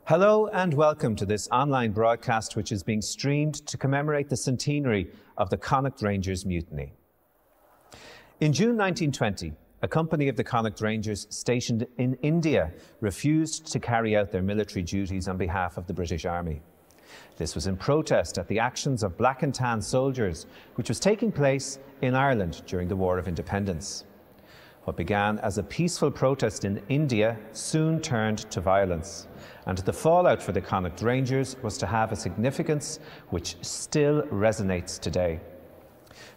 Hello and welcome to this online broadcast which is being streamed to commemorate the centenary of the Connaught Rangers Mutiny. In June 1920, a company of the Connaught Rangers stationed in India refused to carry out their military duties on behalf of the British Army. This was in protest at the actions of black and tan soldiers, which was taking place in Ireland during the War of Independence. What began as a peaceful protest in India soon turned to violence, and the fallout for the Connaught Rangers was to have a significance which still resonates today.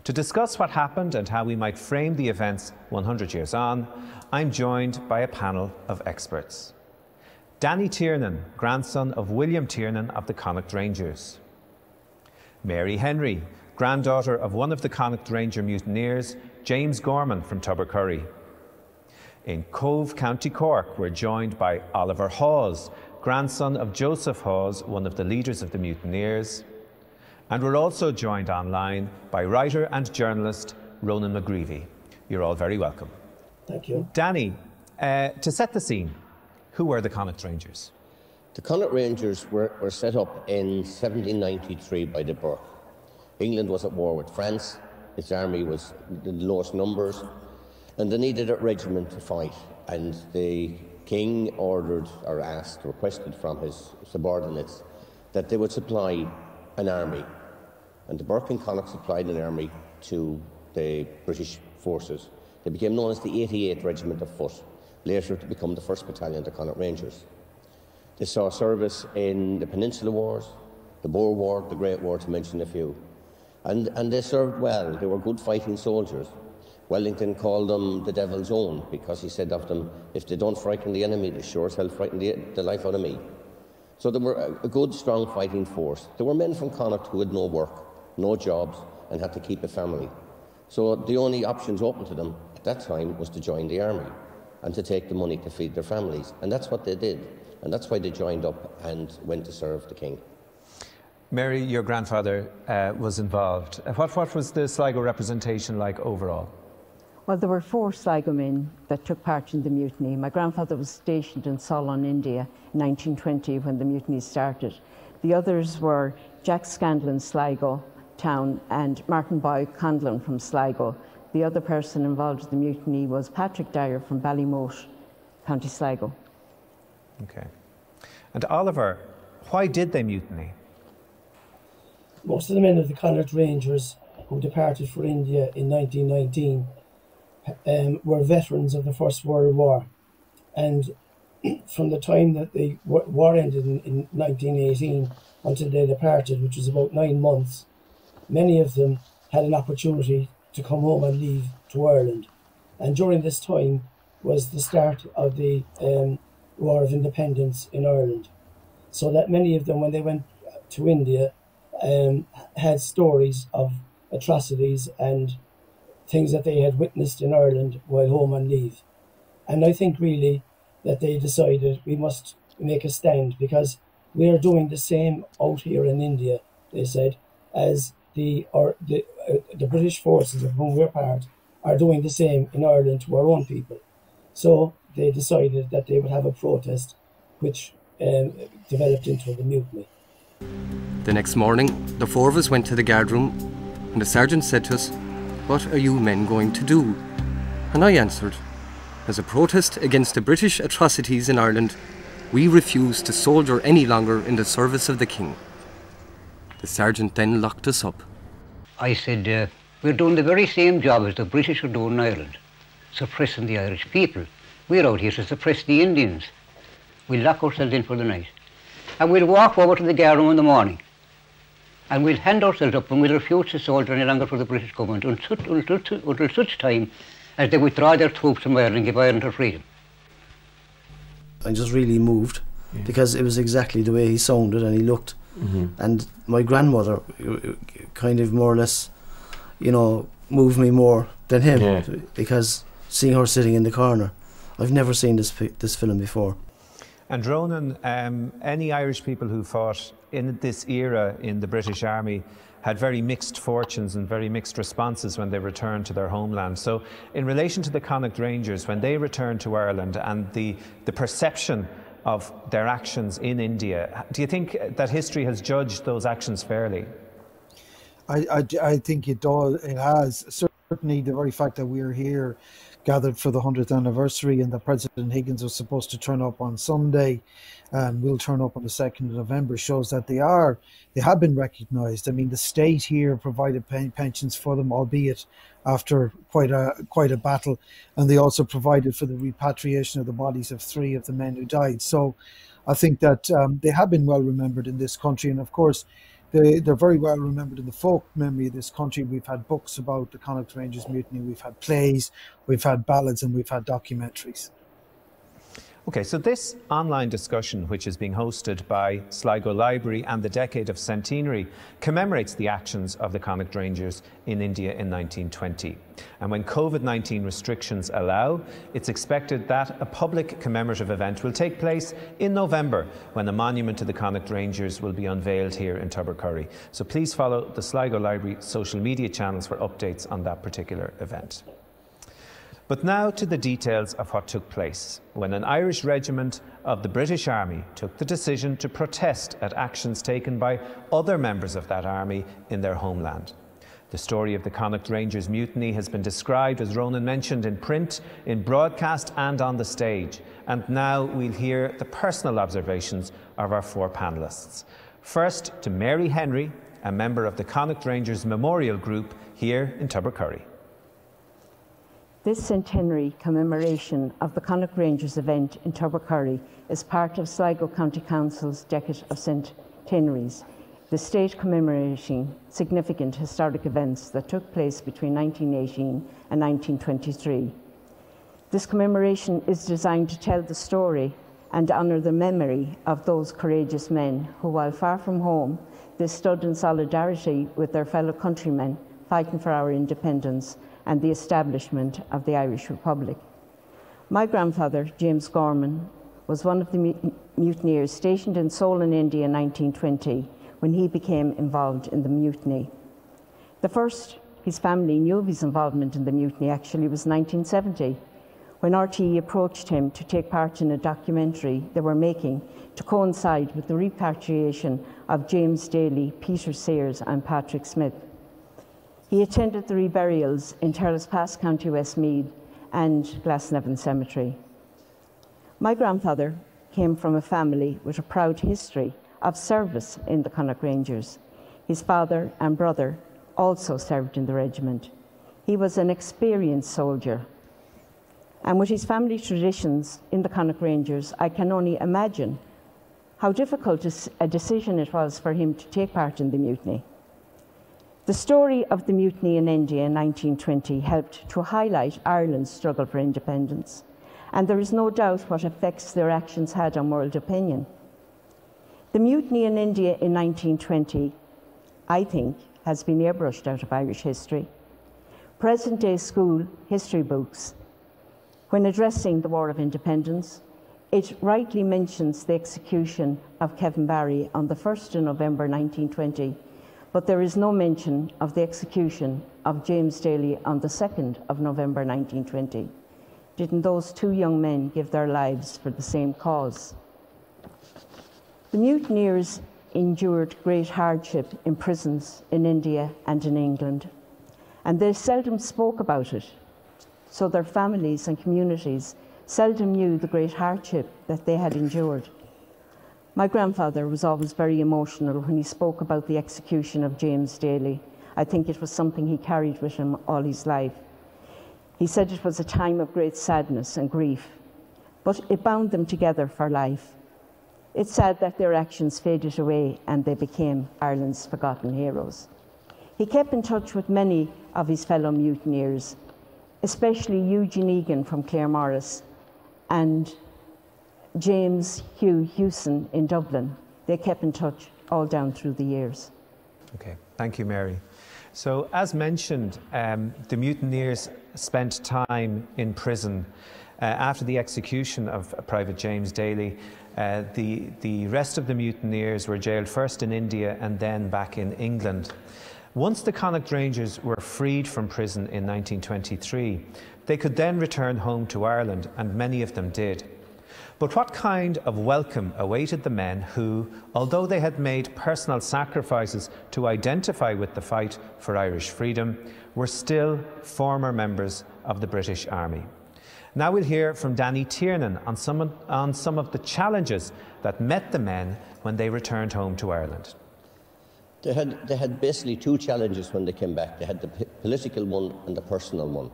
To discuss what happened and how we might frame the events 100 years on, I'm joined by a panel of experts. Danny Tiernan, grandson of William Tiernan of the Connaught Rangers. Mary Henry, granddaughter of one of the Connaught Ranger mutineers, James Gorman from Tubbercurry. In Cove, County Cork, we're joined by Oliver Hawes, grandson of Joseph Hawes, one of the leaders of the mutineers. And we're also joined online by writer and journalist Ronan McGreevy. You're all very welcome. Thank you. Danny, to set the scene, who were the Connaught Rangers? The Connaught Rangers were set up in 1793 by the Burke. England was at war with France. Its army was the lowest numbers, and they needed a regiment to fight. And the king ordered, or asked, requested from his subordinates that they would supply an army. And the Burke and Connaught supplied an army to the British forces. They became known as the 88th Regiment of Foot, later to become the 1st Battalion, the Connaught Rangers. They saw service in the Peninsular Wars, the Boer War, the Great War, to mention a few. And they served well. They were good fighting soldiers. Wellington called them the Devil's Own, because he said of them, if they don't frighten the enemy, they sure as hell frighten the life out of me. So they were a good, strong fighting force. There were men from Connaught who had no work, no jobs, and had to keep a family. So the only options open to them at that time was to join the army and to take the money to feed their families. And that's what they did. And that's why they joined up and went to serve the king. Mary, your grandfather was involved. What was the Sligo representation like overall? Well, there were 4 Sligo men that took part in the mutiny. My grandfather was stationed in Solon, India, in 1920 when the mutiny started. The others were Jack Scanlon, Sligo town, and Martin Boy Conlon from Sligo. The other person involved in the mutiny was Patrick Dyer from Ballymote, County Sligo. Okay. And Oliver, why did they mutiny? Most of the men of the Connaught Rangers who departed for India in 1919 were veterans of the First World War. And from the time that the war ended in 1918 until they departed, which was about 9 months, many of them had an opportunity to come home and leave to Ireland. And during this time was the start of the War of Independence in Ireland. So that many of them, when they went to India, had stories of atrocities and things that they had witnessed in Ireland while home on leave. And I think really that they decided we must make a stand, because we are doing the same out here in India, they said, as the British forces of whom we're part are doing the same in Ireland to our own people. So they decided that they would have a protest which developed into the mutiny. The next morning, the 4 of us went to the guard room, and the sergeant said to us, "What are you men going to do?" And I answered, "As a protest against the British atrocities in Ireland, we refuse to soldier any longer in the service of the king." The sergeant then locked us up. I said, we're doing the very same job as the British are doing in Ireland, suppressing the Irish people. We're out here to suppress the Indians. We'll lock ourselves in for the night. And we'll walk over to the guard room in the morning. And we'll hand ourselves up, and we'll refuse to soldier any longer for the British government until such time as they withdraw their troops from Ireland and give Ireland her freedom. I'm just really moved, because it was exactly the way he sounded and he looked. And my grandmother kind of more or less, you know, moved me more than him, because seeing her sitting in the corner, I've never seen this film before. And Ronan, any Irish people who fought in this era in the British Army had very mixed fortunes and very mixed responses when they returned to their homeland. So in relation to the Connaught Rangers, when they returned to Ireland and the perception of their actions in India. Do you think that history has judged those actions fairly? I think it does. It has. Certainly the very fact that we're here gathered for the 100th anniversary and that President Higgins was supposed to turn up on Sunday and will turn up on the 2nd of November shows that they have been recognised. I mean, the state here provided pensions for them, albeit after quite a battle, and they also provided for the repatriation of the bodies of 3 of the men who died. So I think that they have been well remembered in this country, and of course they're very well remembered in the folk memory of this country. We've had books about the Connaught Rangers Mutiny, we've had plays, we've had ballads, and we've had documentaries. Okay, so this online discussion, which is being hosted by Sligo Library and the Decade of Centenary, commemorates the actions of the Connaught Rangers in India in 1920. And when COVID-19 restrictions allow, it's expected that a public commemorative event will take place in November, when a monument to the Connaught Rangers will be unveiled here in Tubbercurry. So please follow the Sligo Library social media channels for updates on that particular event. But now to the details of what took place when an Irish regiment of the British Army took the decision to protest at actions taken by other members of that army in their homeland. The story of the Connaught Rangers Mutiny has been described, as Ronan mentioned, in print, in broadcast and on the stage. And now we'll hear the personal observations of our 4 panellists. First to Mary Henry, a member of the Connaught Rangers Memorial group here in Tubbercurry. This centenary commemoration of the Connaught Rangers event in Tubbercurry is part of Sligo County Council's Decade of Centenaries, the state commemorating significant historic events that took place between 1918 and 1923. This commemoration is designed to tell the story and honour the memory of those courageous men who, while far from home, they stood in solidarity with their fellow countrymen fighting for our independence and the establishment of the Irish Republic. My grandfather, James Gorman, was one of the mutineers stationed in Seoul in India in 1920 when he became involved in the mutiny. The first his family knew of his involvement in the mutiny actually was 1970, when RTE approached him to take part in a documentary they were making to coincide with the repatriation of James Daly, Peter Sayers and Patrick Smith. He attended the reburials in Terrace Pass, County Westmeath and Glasnevin Cemetery. My grandfather came from a family with a proud history of service in the Connaught Rangers. His father and brother also served in the regiment. He was an experienced soldier. And with his family traditions in the Connaught Rangers, I can only imagine how difficult a decision it was for him to take part in the mutiny. The story of the mutiny in India in 1920 helped to highlight Ireland's struggle for independence, and there is no doubt what effects their actions had on world opinion. The mutiny in India in 1920, I think, has been airbrushed out of Irish history. Present-day school history books, when addressing the War of Independence, it rightly mentions the execution of Kevin Barry on the 1st of November 1920, but there is no mention of the execution of James Daly on the 2nd of November 1920. Didn't those 2 young men give their lives for the same cause? The mutineers endured great hardship in prisons in India and in England, and they seldom spoke about it, so their families and communities seldom knew the great hardship that they had endured. My grandfather was always very emotional when he spoke about the execution of James Daly. I think it was something he carried with him all his life. He said it was a time of great sadness and grief, but it bound them together for life. It's sad that their actions faded away and they became Ireland's forgotten heroes. He kept in touch with many of his fellow mutineers, especially Eugene Egan from Claremorris and James Hugh Hewson in Dublin. They kept in touch all down through the years. Okay, thank you, Mary. So, as mentioned, the mutineers spent time in prison. After the execution of Private James Daly, the rest of the mutineers were jailed first in India and then back in England. Once the Connaught Rangers were freed from prison in 1923, they could then return home to Ireland, and many of them did. But what kind of welcome awaited the men who, although they had made personal sacrifices to identify with the fight for Irish freedom, were still former members of the British Army? Now we'll hear from Danny Tiernan on some of the challenges that met the men when they returned home to Ireland. They had basically two challenges when they came back. They had the political one and the personal one.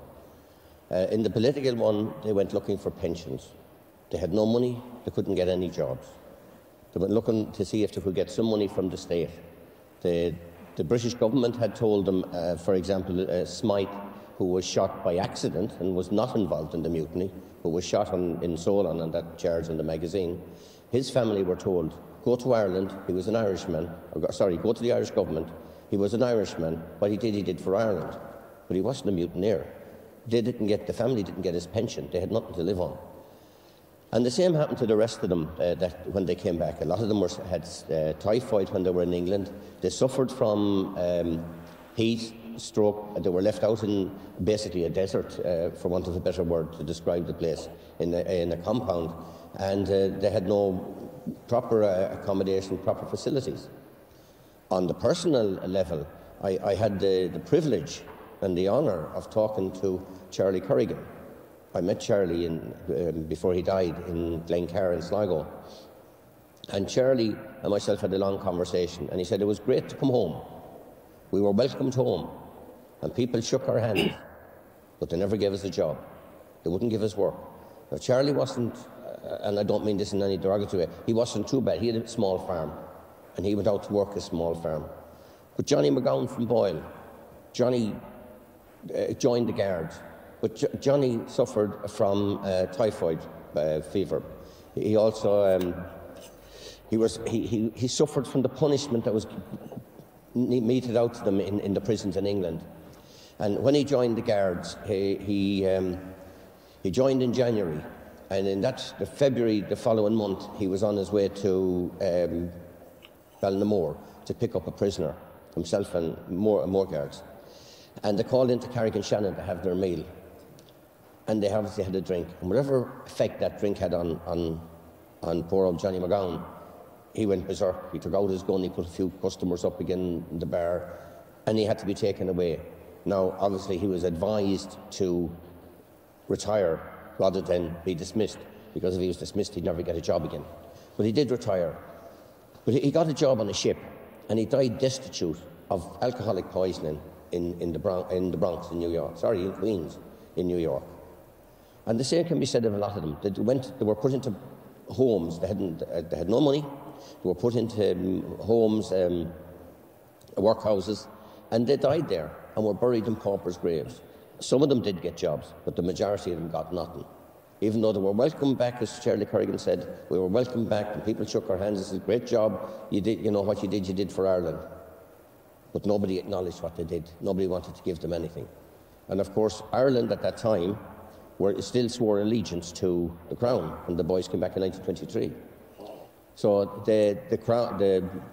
In the political one, they went looking for pensions. They had no money, they couldn't get any jobs. They went looking to see if they could get some money from the state. The British government had told them, for example, Smythe, who was shot by accident and was not involved in the mutiny, but was shot in Solon on that charge in the magazine, his family were told, go to Ireland, he was an Irishman, go to the Irish government, he was an Irishman, what he did for Ireland. But he wasn't a mutineer. The family didn't get his pension, they had nothing to live on. And the same happened to the rest of them that when they came back. A lot of them had typhoid when they were in England. They suffered from heat, stroke. They were left out in basically a desert, for want of a better word to describe the place, in a compound. And they had no proper accommodation, proper facilities. On the personal level, I had the privilege and the honour of talking to Charlie Corrigan. I met Charlie before he died in Glencar in Sligo. And Charlie and myself had a long conversation, and he said it was great to come home. We were welcomed home, and people shook our hands, but they never gave us a job. They wouldn't give us work. Now, Charlie wasn't, and I don't mean this in any derogatory way, he wasn't too bad. He had a small farm, and he went out to work a small farm. But Johnny McGowan from Boyle, Johnny joined the Guards. But Johnny suffered from typhoid fever. He also he suffered from the punishment that was meted out to them in the prisons in England. And when he joined the Guards, he joined in January, and in the February the following month he was on his way to Ballinamore to pick up a prisoner, himself and more Guards. And they called into Carrick-on-Shannon to have their meal. And they obviously had a drink. And whatever effect that drink had on poor old Johnny McGowan, he went berserk. He took out his gun, he put a few customers up again in the bar, and he had to be taken away. Now, obviously, he was advised to retire rather than be dismissed, because if he was dismissed, he'd never get a job again. But he did retire. But he got a job on a ship, and he died destitute of alcoholic poisoning in the Bronx in New York. Sorry, in Queens, in New York. And the same can be said of a lot of them. They were put into homes. They had no money. They were put into homes, workhouses, and they died there and were buried in paupers' graves. Some of them did get jobs, but the majority of them got nothing. Even though they were welcomed back, as Charlie Corrigan said, we were welcomed back, and people shook our hands and said, "Great job! You did. You know what you did for Ireland." But nobody acknowledged what they did. Nobody wanted to give them anything. And of course, Ireland at that time still swore allegiance to the Crown when the boys came back in 1923. So the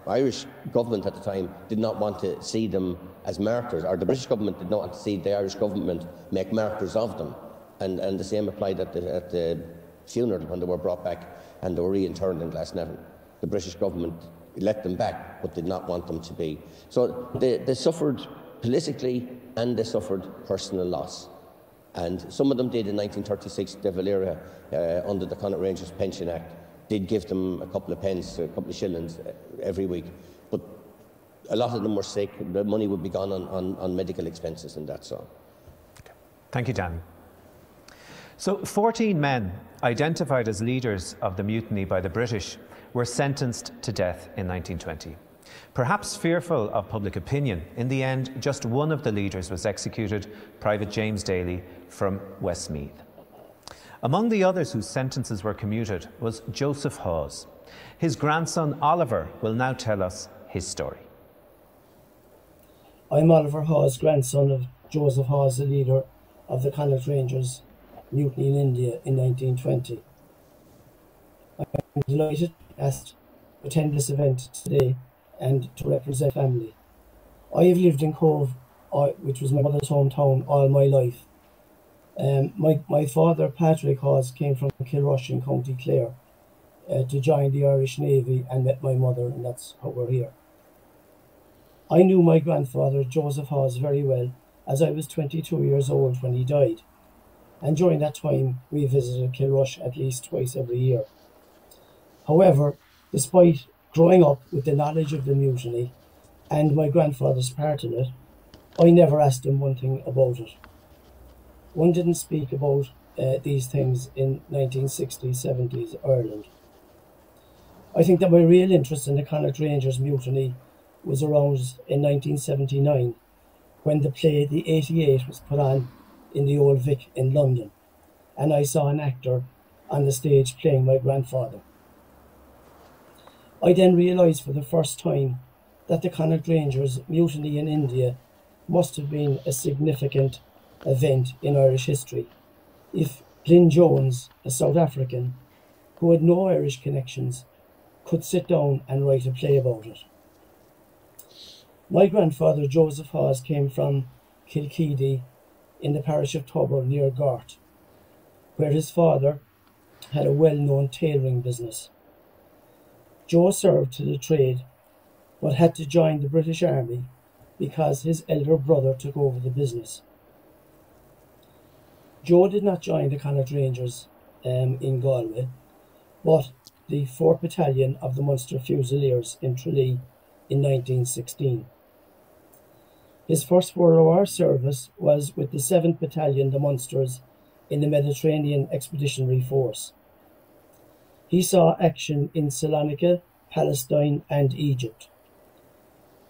Irish government at the time did not want to see them as martyrs, or the British government did not want to see the Irish government make martyrs of them. And the same applied at the funeral when they were brought back and they were reinterred in Glasnevin. The British government let them back, but did not want them to be. So they suffered politically and they suffered personal loss. And some of them did in 1936, De Valera, under the Connaught Rangers Pension Act, did give them a couple of pence, a couple of shillings every week. But a lot of them were sick. The money would be gone on medical expenses and that's all. Okay. Thank you, Dan. So 14 men identified as leaders of the mutiny by the British were sentenced to death in 1920. Perhaps fearful of public opinion, in the end, just one of the leaders was executed, Private James Daly from Westmeath. Among the others whose sentences were commuted was Joseph Hawes. His grandson Oliver will now tell us his story. I'm Oliver Hawes, grandson of Joseph Hawes, the leader of the Connaught Rangers Mutiny in India in 1920. I'm delighted to attend this event today and to represent family. I have lived in Cove, which was my mother's hometown, all my life. My father, Patrick Hawes, came from Kilrush in County Clare to join the Irish Navy and met my mother, and that's how we're here. I knew my grandfather, Joseph Hawes, very well, as I was 22 years old when he died, and during that time we visited Kilrush at least twice every year. However, despite growing up with the knowledge of the mutiny and my grandfather's part in it, I never asked him one thing about it. One didn't speak about these things in 1960s, 70s Ireland. I think that my real interest in the Connaught Rangers Mutiny was aroused in 1979, when the play The 88 was put on in the Old Vic in London, and I saw an actor on the stage playing my grandfather. I then realised for the first time that the Connaught Rangers Mutiny in India must have been a significant event in Irish history, if Glyn Jones, a South African who had no Irish connections, could sit down and write a play about it. My grandfather, Joseph Hawes, came from Kilkeedy in the parish of Tubber near Gort, where his father had a well-known tailoring business. Joe served to the trade, but had to join the British Army because his elder brother took over the business. Joe did not join the Connaught Rangers in Galway, but the 4th Battalion of the Munster Fusiliers in Tralee in 1916. His First World War service was with the 7th Battalion, the Munsters, in the Mediterranean Expeditionary Force. He saw action in Salonika, Palestine and Egypt.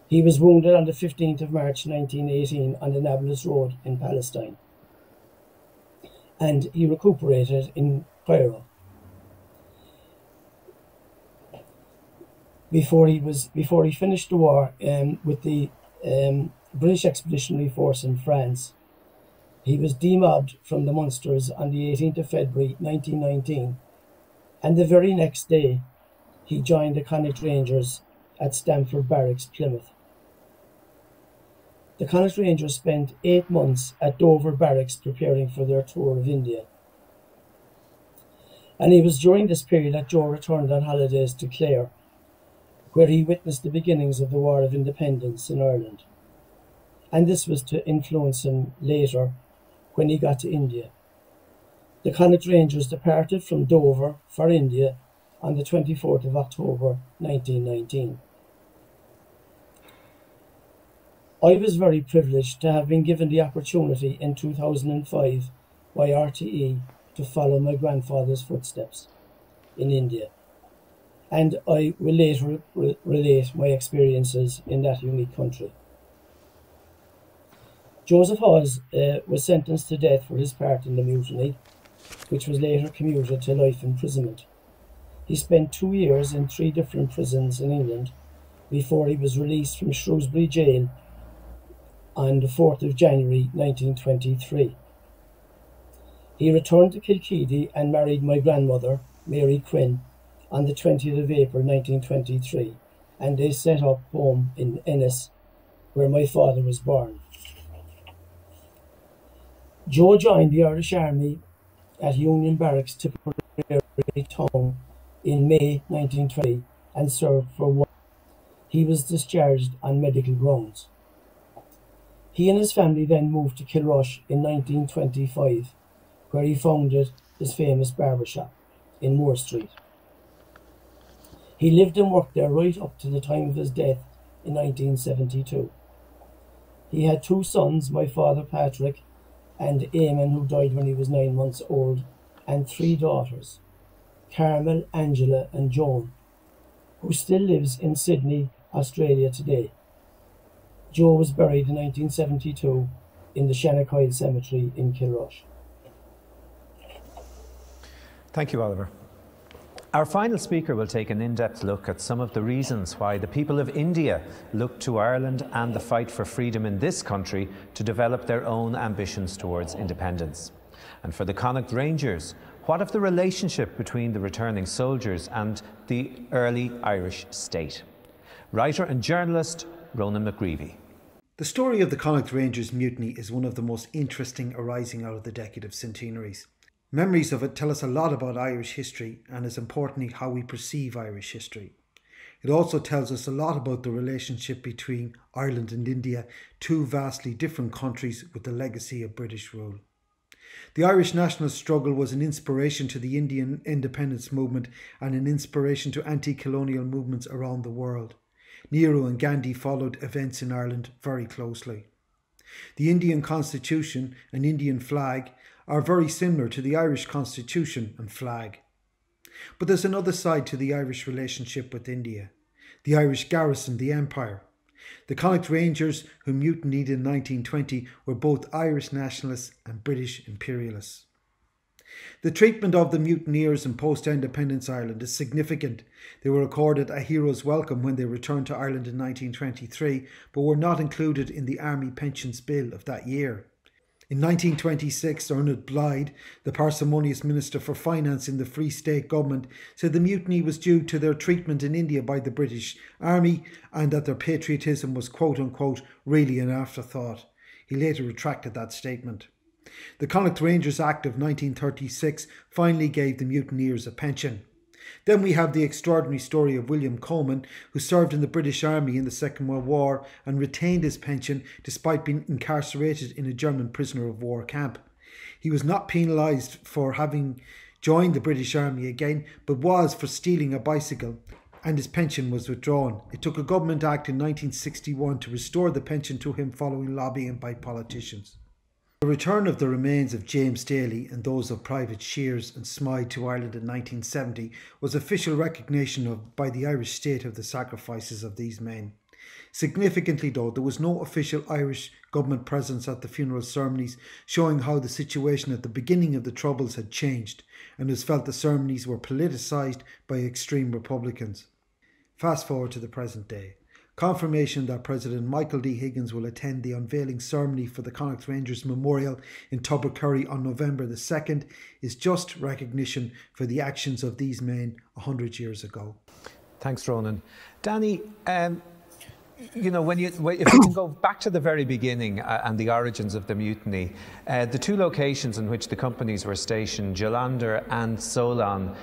He was wounded on the 15th of March 1918 on the Nablus Road in Palestine, and he recuperated in Cairo. Before he finished the war with the British Expeditionary Force in France, he was demobbed from the Munsters on the 18th of February 1919, and the very next day he joined the Connaught Rangers at Stamford Barracks, Plymouth. The Connaught Rangers spent 8 months at Dover Barracks preparing for their tour of India. And it was during this period that Joe returned on holidays to Clare, where he witnessed the beginnings of the War of Independence in Ireland. And this was to influence him later when he got to India. The Connaught Rangers departed from Dover for India on the 24th of October 1919. I was very privileged to have been given the opportunity in 2005 by RTE to follow my grandfather's footsteps in India, and I will later relate my experiences in that unique country. Joseph Hawes was sentenced to death for his part in the mutiny, which was later commuted to life imprisonment. He spent 2 years in 3 different prisons in England before he was released from Shrewsbury Jail on the 4th of January 1923. He returned to Kilkeedy and married my grandmother, Mary Quinn, on the 20th of April 1923, and they set up home in Ennis, where my father was born. Joe joined the Irish Army at Union Barracks, Tubbercurry town, in May 1920 and served for 1 year. He was discharged on medical grounds. He and his family then moved to Kilrush in 1925, where he founded his famous barbershop in Moore Street. He lived and worked there right up to the time of his death in 1972. He had 2 sons, my father Patrick and Eamon, who died when he was 9 months old, and 3 daughters, Carmel, Angela and Joan, who still lives in Sydney, Australia today. Joe was buried in 1972 in the Shanachile Cemetery in Kilrush. Thank you, Oliver. Our final speaker will take an in-depth look at some of the reasons why the people of India look to Ireland and the fight for freedom in this country to develop their own ambitions towards independence. And for the Connaught Rangers, what of the relationship between the returning soldiers and the early Irish state? Writer and journalist Ronan McGreevy. The story of the Connaught Rangers Mutiny is one of the most interesting arising out of the decade of centenaries. Memories of it tell us a lot about Irish history and, as importantly, how we perceive Irish history. It also tells us a lot about the relationship between Ireland and India, two vastly different countries with the legacy of British rule. The Irish nationalist struggle was an inspiration to the Indian independence movement and an inspiration to anti-colonial movements around the world. Nehru and Gandhi followed events in Ireland very closely. The Indian constitution and Indian flag are very similar to the Irish constitution and flag. But there's another side to the Irish relationship with India. The Irish garrisoned the empire. The Connaught Rangers, who mutinied in 1920, were both Irish nationalists and British imperialists. The treatment of the mutineers in post-independence Ireland is significant. They were accorded a hero's welcome when they returned to Ireland in 1923, but were not included in the Army Pensions Bill of that year. In 1926, Ernest Blythe, the parsimonious Minister for Finance in the Free State government, said the mutiny was due to their treatment in India by the British Army and that their patriotism was quote-unquote really an afterthought. He later retracted that statement. The Connaught Rangers Act of 1936 finally gave the mutineers a pension. Then we have the extraordinary story of William Tiernan, who served in the British Army in the Second World War and retained his pension despite being incarcerated in a German prisoner of war camp. He was not penalised for having joined the British Army again, but was for stealing a bicycle, and his pension was withdrawn. It took a government act in 1961 to restore the pension to him following lobbying by politicians. The return of the remains of James Daly and those of Private Shears and Smythe to Ireland in 1970 was official recognition by the Irish state of the sacrifices of these men. Significantly though, there was no official Irish government presence at the funeral ceremonies, showing how the situation at the beginning of the Troubles had changed, and it was felt the ceremonies were politicised by extreme Republicans. Fast forward to the present day. Confirmation that President Micheál D. Higgins will attend the unveiling ceremony for the Connaught Rangers Memorial in Tubbercurry on November the 2nd is just recognition for the actions of these men 100 years ago. Thanks, Ronan. Danny, you know, if we can go back to the very beginning and the origins of the mutiny, the two locations in which the companies were stationed, Jalandhar and Solon,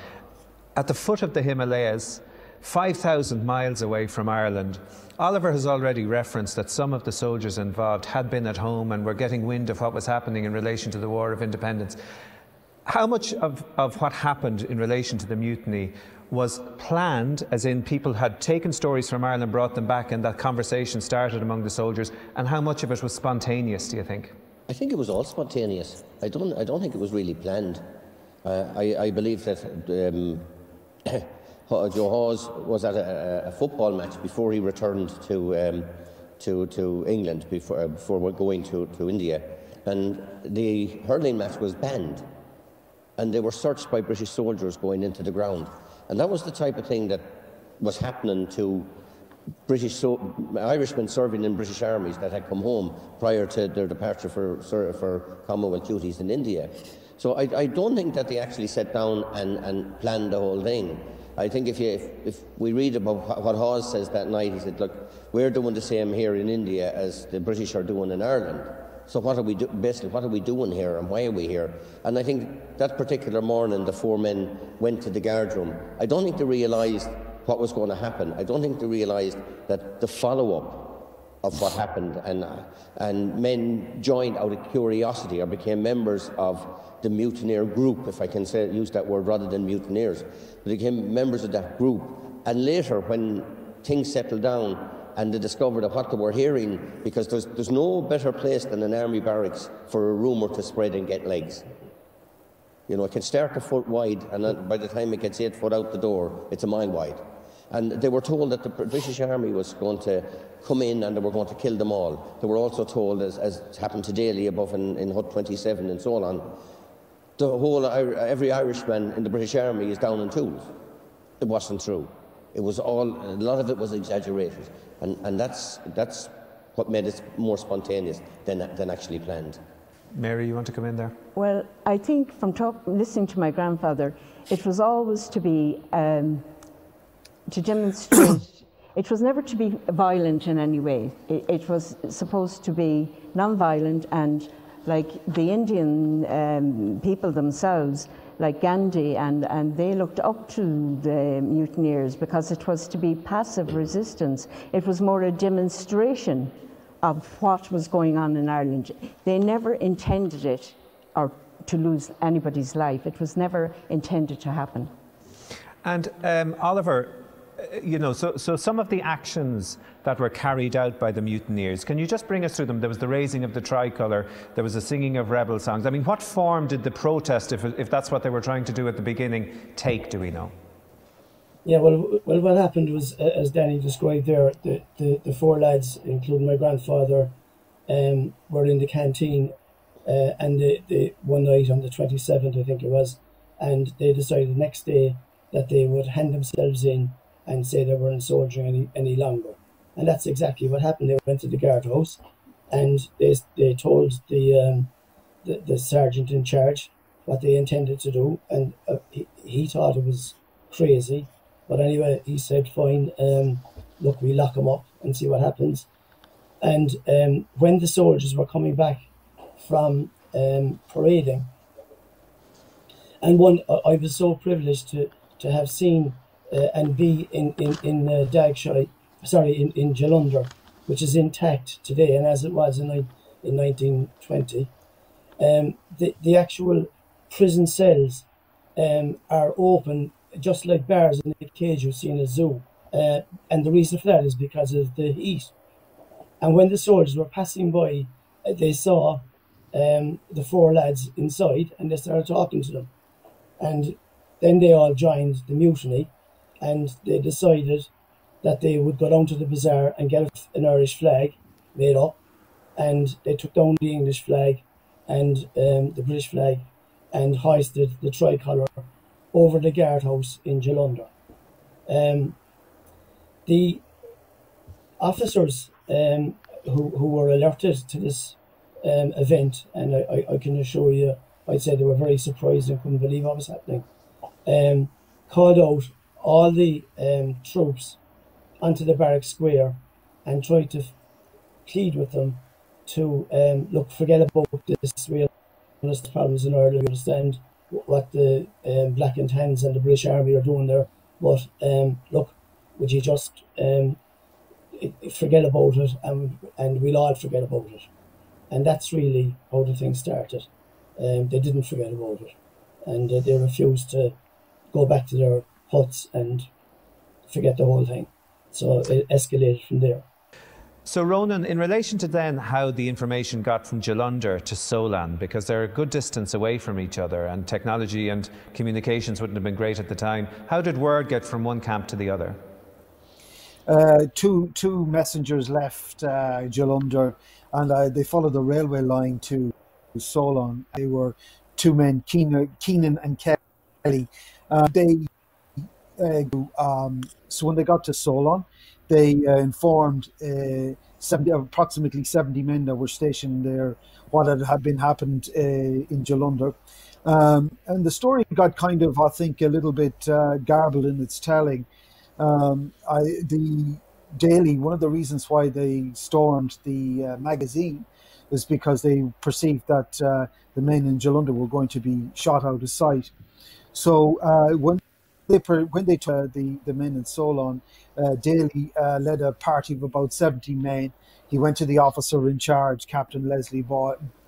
at the foot of the Himalayas, 5,000 miles away from Ireland. Oliver has already referenced that some of the soldiers involved had been at home and were getting wind of what was happening in relation to the War of Independence. How much of what happened in relation to the mutiny was planned, as in people had taken stories from Ireland, brought them back, and that conversation started among the soldiers, and how much of it was spontaneous, do you think? I think it was all spontaneous. I don't think it was really planned. I believe that Joe Hawes was at a football match before he returned to England before going to India, and the hurling match was banned, and they were searched by British soldiers going into the ground, and that was the type of thing that was happening to Irishmen serving in British armies that had come home prior to their departure for Commonwealth duties in India. So I don't think that they actually sat down and planned the whole thing. I think if we read about what Hawes says that night, he said, look, we're doing the same here in India as the British are doing in Ireland. So what are we basically, what are we doing here and why are we here? And I think that particular morning the four men went to the guard room. I don't think they realised what was going to happen. I don't think they realised that the follow-up of what happened, and men joined out of curiosity or became members of the mutineer group, if I can use that word rather than mutineers. They became members of that group, and later when things settled down and they discovered that what they were hearing, because there's no better place than an army barracks for a rumour to spread and get legs. You know, it can start a foot wide, and by the time it gets 8 foot out the door, it's a mile wide. And they were told that the British Army was going to come in and they were going to kill them all. They were also told, as happened to Daly above in Hut 27 and so on, every Irishman in the British Army is down in tools. It wasn't true. It was a lot of it was exaggerated. And that's what made it more spontaneous than actually planned. Mary, you want to come in there? Well, I think from listening to my grandfather, it was always to be to demonstrate It was never to be violent in any way. It was supposed to be non-violent, and like the Indian people themselves, like Gandhi, and they looked up to the mutineers because it was to be passive resistance. It was more a demonstration of what was going on in Ireland. They never intended it or to lose anybody's life. It was never intended to happen. And Oliver, you know, so some of the actions that were carried out by the mutineers, can you just bring us through them? There was the raising of the tricolour, there was the singing of rebel songs. I mean, what form did the protest, if that's what they were trying to do at the beginning, take, do we know? Yeah, well, what happened was, as Danny described there, the four lads, including my grandfather, were in the canteen, and they one night on the 27th, I think it was, and they decided the next day that they would hand themselves in and say they weren't soldiering any longer. And that's exactly what happened. They went to the guardhouse, and they told the sergeant in charge what they intended to do, and he thought it was crazy. But anyway, he said, fine, look, we lock him up and see what happens. And when the soldiers were coming back from parading, and I was so privileged to have seen and be in Dagshire, in Jalunder, which is intact today, and as it was in 1920. The actual prison cells are open, just like bars in a cage you see in a zoo. And the reason for that is because of the heat. And when the soldiers were passing by, they saw the four lads inside, and they started talking to them. And then they all joined the mutiny, and they decided that they would go down to the bazaar and get an Irish flag made up, and they took down the English flag and the British flag and hoisted the tricolour over the guardhouse in Jalunder. The officers who were alerted to this event, and I can assure you, I'd say they were very surprised and couldn't believe what was happening, called out all the troops onto the barrack square and tried to plead with them to look, forget about this real problems in Ireland. We understand what the Black and Tans and the British Army are doing there, but look, would you just forget about it, and we'll all forget about it. And that's really how the thing started. They didn't forget about it, and they refused to go back to their huts and forget the whole thing. So it escalated from there. So Ronan, in relation to then how the information got from Jalunder to Solan, because they're a good distance away from each other and technology and communications wouldn't have been great at the time, how did word get from one camp to the other? Two messengers left Jalunder, and they followed the railway line to Solan. They were two men, Keenan and Kelly. So when they got to Solan, they informed approximately 70 men that were stationed there what had been happened in Jalunder. And the story got kind of, I think, a little bit garbled in its telling. The Daily, one of the reasons why they stormed the magazine was because they perceived that the men in Jalunder were going to be shot out of sight. So when they took the men in Solan, Daly led a party of about 70 men. He went to the officer in charge, Captain Leslie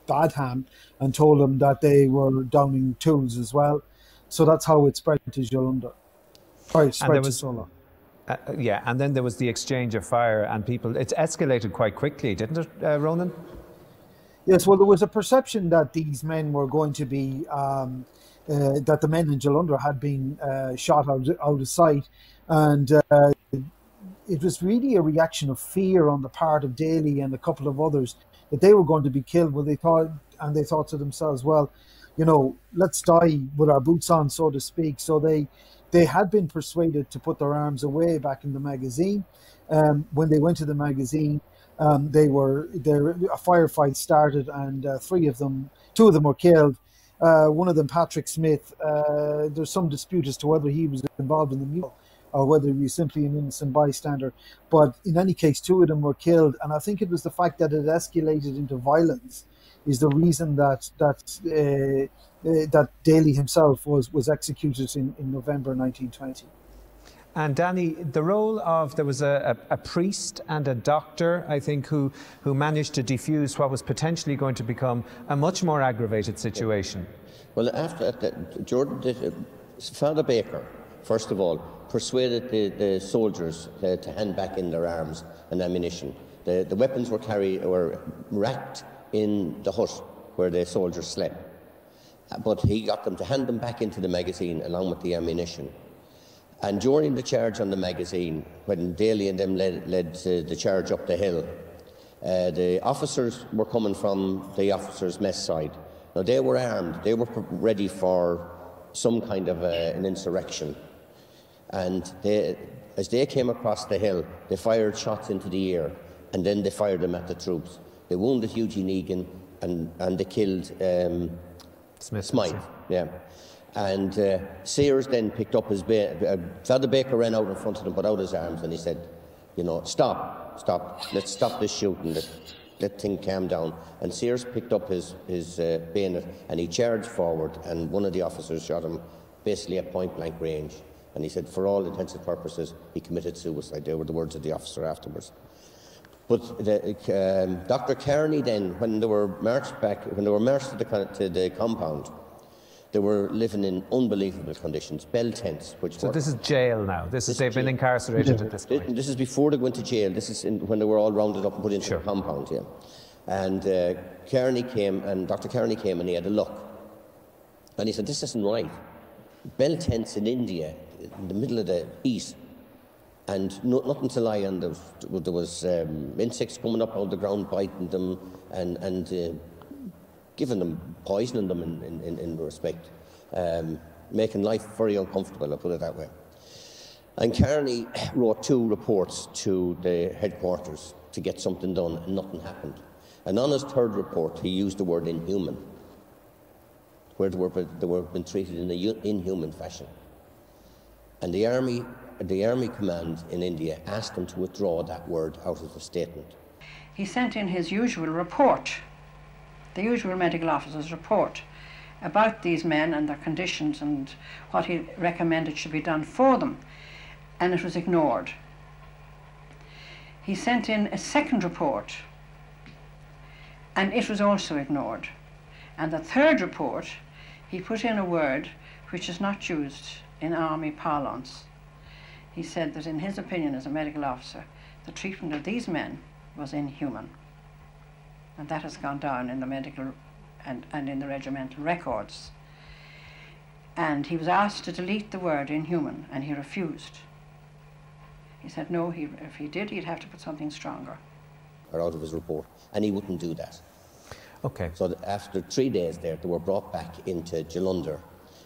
Badham, and told him that they were downing tools as well. So that's how it spread to Jalunder. Sorry, spread to Solan. Yeah, and then there was the exchange of fire, and it escalated quite quickly, didn't it, Ronan? Yes, well, there was a perception that these men were going to be, that the men in Jalunder had been shot out of sight, and it was really a reaction of fear on the part of Daly and a couple of others that they were going to be killed. Well, they thought to themselves, well, you know, let's die with our boots on, so to speak. So they had been persuaded to put their arms away back in the magazine. When they went to the magazine, a firefight started, and two of them were killed. One of them, Patrick Smith, there's some dispute as to whether he was involved in the mutiny, or whether he was simply an innocent bystander. But in any case, 2 of them were killed, and I think it was the fact that it escalated into violence is the reason that Daly himself was executed in November 1920. And Danny, the role of, there was a priest and a doctor, I think, who managed to defuse what was potentially going to become a much more aggravated situation. Well, after that, Father Baker, first of all, persuaded the soldiers to hand back in their arms and ammunition. The weapons were racked in the hut where the soldiers slept, but he got them to hand them back into the magazine along with the ammunition. And during the charge on the magazine, when Daly and them led the charge up the hill, the officers were coming from the officers' mess side. Now, they were armed. They were ready for some kind of an insurrection. And as they came across the hill, they fired shots into the air, and then they fired them at the troops. They wounded Eugene Egan, and they killed Smythe. Yeah. And Sears then picked up his... Father Baker ran out in front of him, put out his arms, and he said, you know, stop, let's stop this shooting, let things calm down. And Sears picked up his bayonet, and he charged forward, and one of the officers shot him basically at point-blank range. And he said, for all intents and purposes, he committed suicide. They were the words of the officer afterwards. But Dr. Kearney then, when they were marched to the compound, they were living in unbelievable conditions, bell tents. So this is jail now. They've been incarcerated at this point. This is before they went to jail. This is when they were all rounded up and put into the compound. Yeah. And Dr. Kearney came, and he had a look, and he said, "This isn't right. Bell tents in India, in the middle of the heat, and nothing to lie on. There was insects coming up out of the ground, biting them, and giving them, poisoning them in respect, making life very uncomfortable, I'll put it that way." And Kearney wrote 2 reports to the headquarters to get something done, and nothing happened. And on his 3rd report, he used the word inhuman, where they were being treated in an inhuman fashion. And the army command in India asked him to withdraw that word out of the statement. He sent in his usual report, the usual medical officer's report, about these men and their conditions and what he recommended should be done for them, and it was ignored. He sent in a 2nd report, and it was also ignored. And the 3rd report, he put in a word which is not used in army parlance. He said that in his opinion as a medical officer, the treatment of these men was inhuman. And that has gone down in the medical and in the regimental records. And he was asked to delete the word inhuman, and he refused. He said no, if he did, he'd have to put something stronger. Or out of his report, and he wouldn't do that. Okay. So after 3 days there, they were brought back into Jalandhar,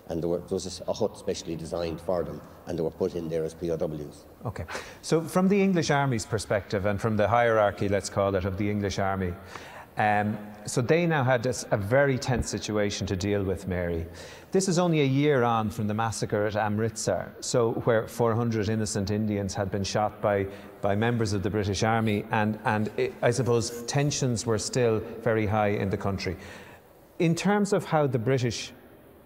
and there was a hut specially designed for them, and they were put in there as POWs. Okay. So from the English Army's perspective, and from the hierarchy, let's call it, of the English Army, so they now had a very tense situation to deal with, Mary. This is only a year on from the massacre at Amritsar, so where 400 innocent Indians had been shot by members of the British Army, and I suppose tensions were still very high in the country. In terms of how the British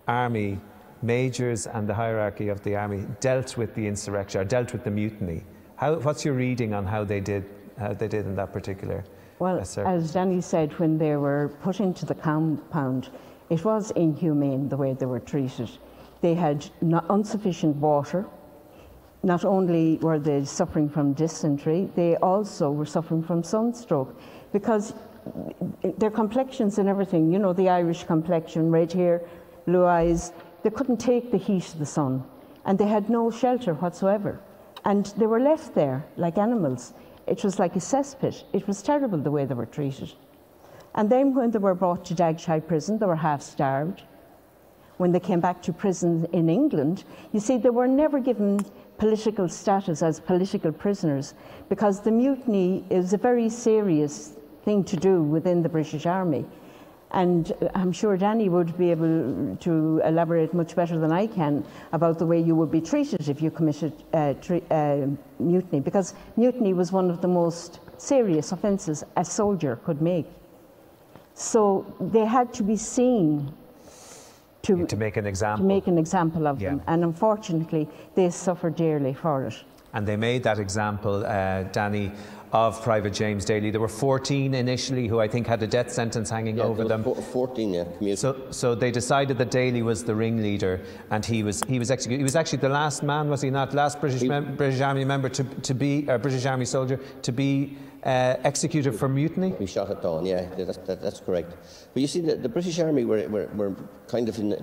Army majors and the hierarchy of the army dealt with the insurrection, or dealt with the mutiny, what's your reading on how they did in that particular? Well, as Danny said, when they were put into the compound, it was inhumane the way they were treated. They had insufficient water. Not only were they suffering from dysentery, they also were suffering from sunstroke, because their complexions and everything, you know, the Irish complexion, red hair, blue eyes, they couldn't take the heat of the sun, and they had no shelter whatsoever. And they were left there like animals. It was like a cesspit. It was terrible the way they were treated. And then when they were brought to Dagshire prison, they were half starved. When they came back to prison in England, you see, they were never given political status as political prisoners, because the mutiny is a very serious thing to do within the British Army. And I'm sure Danny would be able to elaborate much better than I can about the way you would be treated if you committed mutiny, because mutiny was one of the most serious offences a soldier could make. So they had to be seen to make an example. To make an example of them, and unfortunately they suffered dearly for it. And they made that example, Danny, of Private James Daly. There were 14 initially who I think had a death sentence hanging over them. 14, yeah. So they decided that Daly was the ringleader, and he was executed. He was actually the last man, was he not? Last British Army member to be British Army soldier to be executed for mutiny. He shot at dawn. Yeah, that's correct. But you see, the British Army were kind of in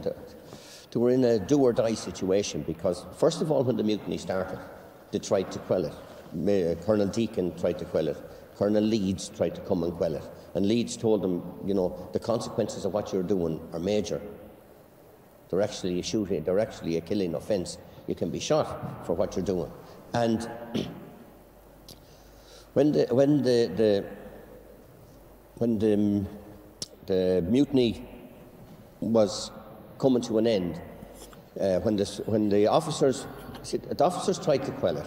a do or die situation, because first of all, when the mutiny started, they tried to quell it. Colonel Deacon tried to quell it. Colonel Leeds tried to come and quell it. And Leeds told them, you know, the consequences of what you're doing are major. They're actually a shooting, they're actually a killing offence. You can be shot for what you're doing. And when the mutiny was coming to an end, when the officers tried to quell it,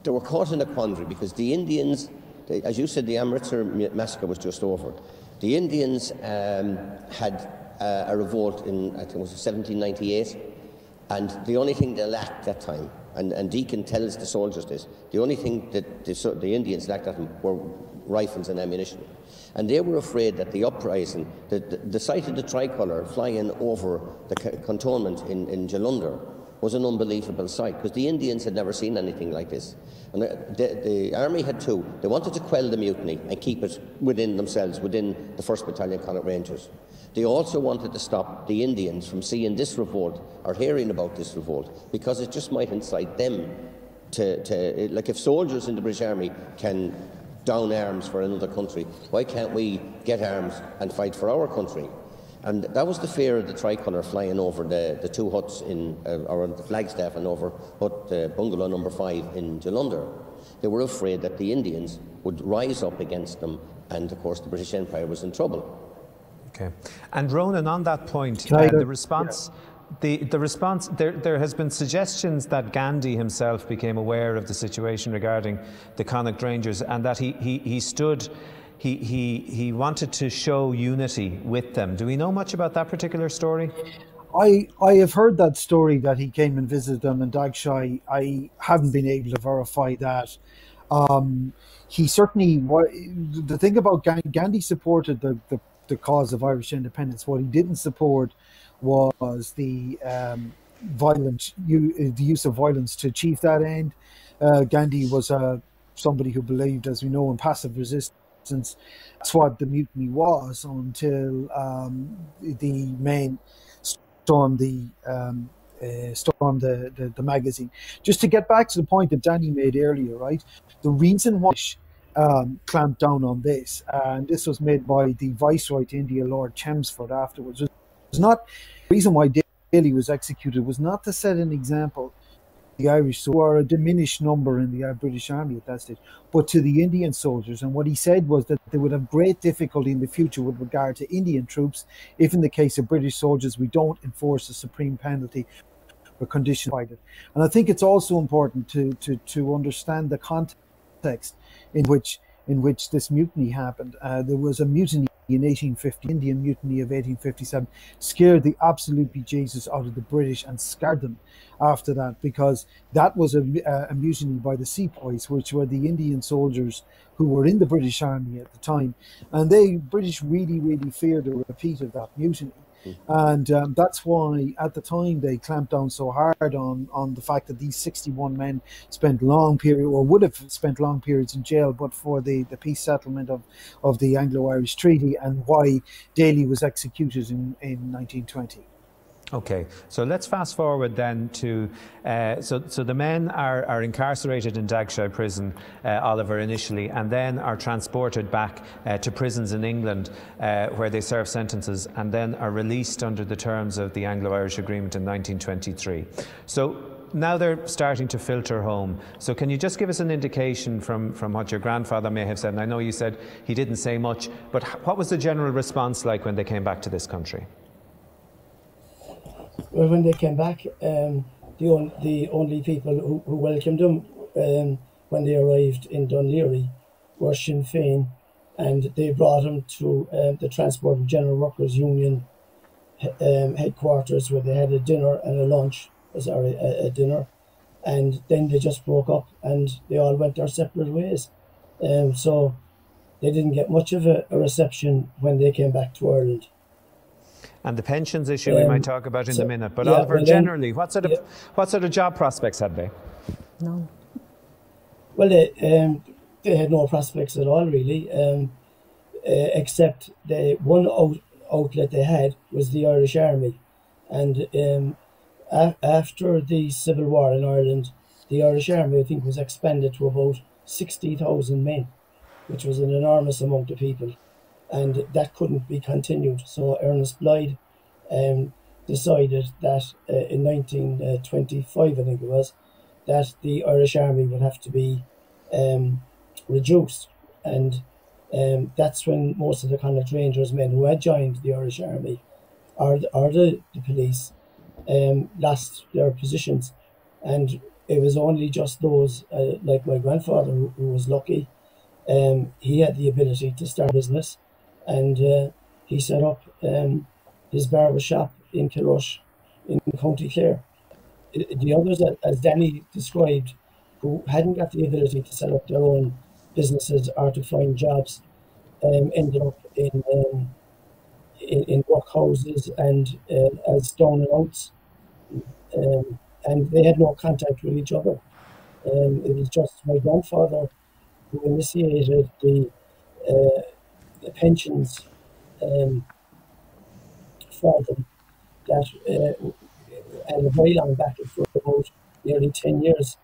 they were caught in a quandary, because the Indians, as you said, the Amritsar massacre was just over. The Indians had a revolt in, I think it was 1798, and the only thing they lacked that time, and Deacon tells the soldiers this, the only thing that the Indians lacked at them were rifles and ammunition. And they were afraid that the uprising, the sight of the tricolour flying over the cantonment in Jalandhar was an unbelievable sight, because the Indians had never seen anything like this. And the army had two. They wanted to quell the mutiny and keep it within themselves, within the 1st Battalion Connaught Rangers. They also wanted to stop the Indians from seeing this revolt or hearing about this revolt, because it just might incite them to like, if soldiers in the British Army can down arms for another country, why can't we get arms and fight for our country? And that was the fear of the tricolour flying over the two huts or the Flagstaff and over bungalow number 5 in Jalandhar. They were afraid that the Indians would rise up against them, and of course the British Empire was in trouble. Okay. And Ronan, on that point, the response... Yeah. The response, there has been suggestions that Gandhi himself became aware of the situation regarding the Connaught Rangers, and that he wanted to show unity with them. Do we know much about that particular story? I have heard that story, that he came and visited them in Dagshay. I haven't been able to verify that. He certainly, the thing about Gandhi supported the cause of Irish independence. What he didn't support was the use of violence to achieve that end. Gandhi was somebody who believed, as we know, in passive resistance. That's what the mutiny was, until the men stormed the magazine. Just to get back to the point that Danny made earlier, right? The reason why clamped down on this, and this was made by the Viceroy to India, Lord Chelmsford, afterwards, was not the reason why Daly was executed was not to set an example to the Irish, who are a diminished number in the British Army at that stage, but to the Indian soldiers. And what he said was that they would have great difficulty in the future with regard to Indian troops if, in the case of British soldiers, we don't enforce the supreme penalty for conditions provided. And I think it's also important to understand the context in which this mutiny happened. There was a mutiny in 1850, Indian Mutiny of 1857, scared the absolute bejesus out of the British and scarred them after that, because that was a mutiny by the sepoys, which were the Indian soldiers who were in the British Army at the time. And British really, really feared a repeat of that mutiny. And that's why, at the time, they clamped down so hard on the fact that these 61 men spent long period, or would have spent long periods in jail, but for the peace settlement of the Anglo-Irish Treaty, and why Daly was executed in 1920. Okay, so let's fast forward then to, so the men are incarcerated in Dagshay prison, Oliver, initially, and then are transported back to prisons in England, where they serve sentences, and then are released under the terms of the Anglo-Irish Agreement in 1923. So now they're starting to filter home. So can you just give us an indication from what your grandfather may have said? And I know you said he didn't say much, but what was the general response like when they came back to this country? Well, when they came back, the only people who welcomed them when they arrived in Dunleary were Sinn Féin, and they brought him to the Transport and General Workers Union headquarters, where they had a dinner and a lunch, a dinner, and then they just broke up and they all went their separate ways. So they didn't get much of a reception when they came back to Ireland. And the pensions issue we might talk about in a minute, but yeah, Oliver, well, generally, what sort of job prospects had they? No. Well, they had no prospects at all, really, except the one outlet they had was the Irish Army. And after the Civil War in Ireland, the Irish Army, I think, was expanded to about 60,000 men, which was an enormous amount of people. And that couldn't be continued. So Ernest Blythe decided that in 1925, I think it was, that the Irish Army would have to be reduced. And that's when most of the Connaught Rangers men who had joined the Irish Army or the police lost their positions. And it was only just those, like my grandfather, who was lucky. He had the ability to start business, and he set up his barber shop in Kilrush in County Clare. The others, as Danny described, who hadn't got the ability to set up their own businesses or to find jobs, ended up in workhouses and as down and outs, and they had no contact with each other. It was just my grandfather who initiated the pensions for them, that and a very long battle for about nearly 10 years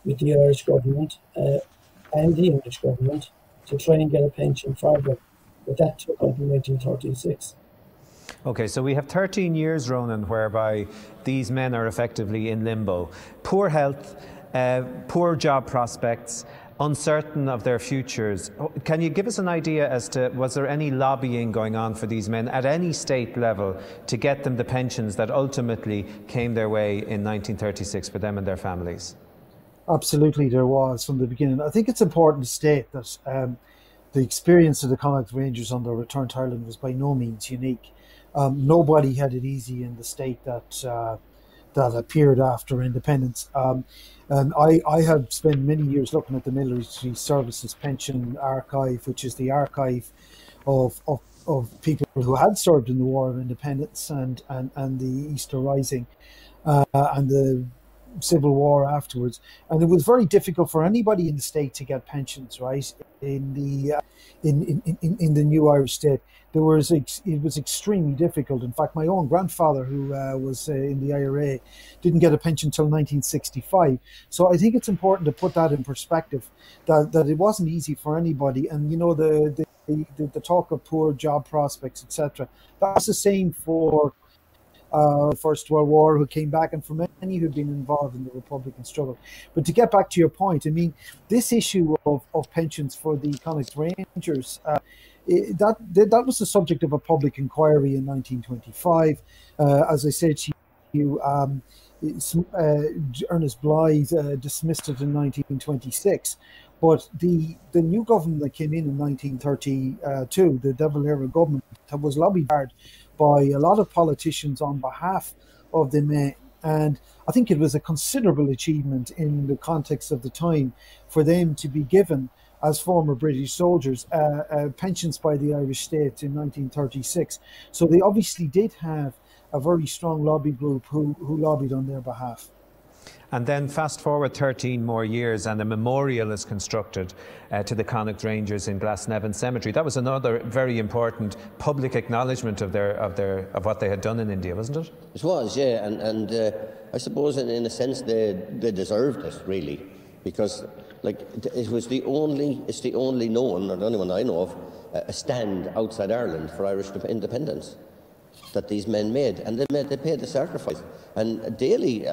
with the Irish government and the English government to try and get a pension for them. But that took until 1936. Okay, so we have 13 years, Ronan, whereby these men are effectively in limbo. Poor health, poor job prospects, uncertain of their futures. Can you give us an idea as to, was there any lobbying going on for these men at any state level to get them the pensions that ultimately came their way in 1936 for them and their families? Absolutely, there was from the beginning. I think it's important to state that the experience of the Connaught Rangers on their return to Ireland was by no means unique. Nobody had it easy in the state that appeared after independence. And I have spent many years looking at the Military Services Pension Archive, which is the archive of people who had served in the War of Independence and the Easter Rising and the Civil War afterwards. And it was very difficult for anybody in the state to get pensions, right? In the new Irish state, it was extremely difficult. In fact, my own grandfather, who was in the IRA, didn't get a pension until 1965. So I think it's important to put that in perspective, that it wasn't easy for anybody. And you know, the talk of poor job prospects, etc. That's the same for First World War, who came back, and for many who'd been involved in the Republican struggle. But to get back to your point, I mean, this issue of pensions for the Connaught Rangers, that was the subject of a public inquiry in 1925. As I said to you, Ernest Blythe dismissed it in 1926. But the new government that came in 1932, the De Valera government, was lobbied hard by a lot of politicians on behalf of the men. And I think it was a considerable achievement in the context of the time for them to be given, as former British soldiers, pensions by the Irish state in 1936. So they obviously did have a very strong lobby group who lobbied on their behalf. And then fast forward 13 more years and a memorial is constructed to the Connaught Rangers in Glasnevin Cemetery. That was another very important public acknowledgement of what they had done in India, wasn't it? It was, yeah, and I suppose in a sense they deserved it, really, because like it's the only known, or the only one I know of, a stand outside Ireland for Irish independence. that these men made, and they paid the sacrifice. And Daly,